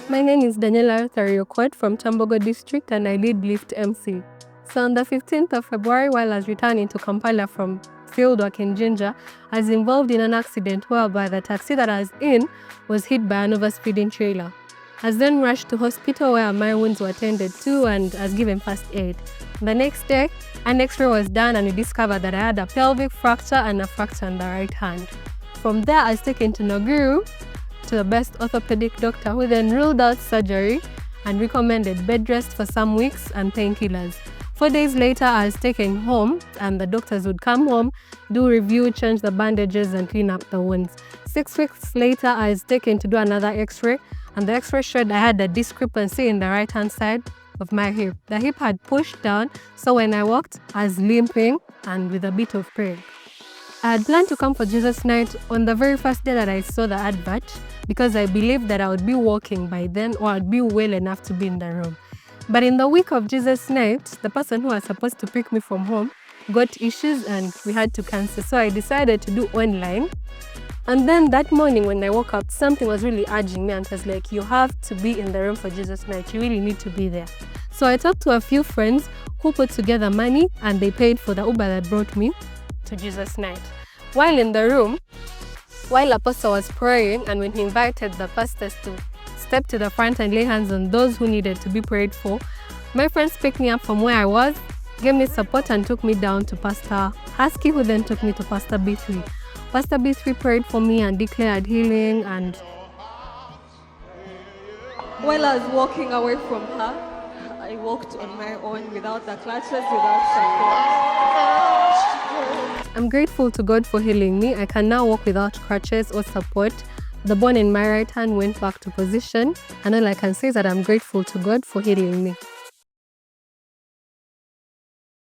My name is Daniella Ariokot from Tambogo District and I lead Lift MC. So on the 15th of February, while I was returning to Kampala from fieldwork in Jinja, I was involved in an accident whereby the taxi that I was in was hit by an overspeeding trailer. I was then rushed to hospital where my wounds were attended to and I was given first aid. The next day, an X-ray was done and we discovered that I had a pelvic fracture and a fracture in the right hand. From there, I was taken to Noguru to the best orthopedic doctor who then ruled out surgery and recommended bed rest for some weeks and painkillers. 4 days later, I was taken home and the doctors would come home, do review, change the bandages and clean up the wounds. 6 weeks later, I was taken to do another X-ray and the X-ray showed I had a discrepancy in the right hand side of my hip. The hip had pushed down, so when I walked, I was limping and with a bit of pain. I had planned to come for Jesus Night on the very first day that I saw the advert because I believed that I would be walking by then or I'd be well enough to be in the room. But in the week of Jesus Night, the person who was supposed to pick me from home got issues and we had to cancel. So I decided to do online. And then that morning when I woke up, something was really urging me and it was like, you have to be in the room for Jesus Night. You really need to be there. So I talked to a few friends who put together money and they paid for the Uber that brought me to Jesus Night. While in the room, while Apostle was praying and when he invited the pastors to step to the front and lay hands on those who needed to be prayed for, my friends picked me up from where I was, gave me support and took me down to Pastor Husky, who then took me to Pastor B3. Pastor B3 prayed for me and declared healing, and while I was walking away from her, I walked on my own without the clutches, without support. I'm grateful to God for healing me. I can now walk without crutches or support. The bone in my right hand went back to position, and all I can say is that I'm grateful to God for healing me.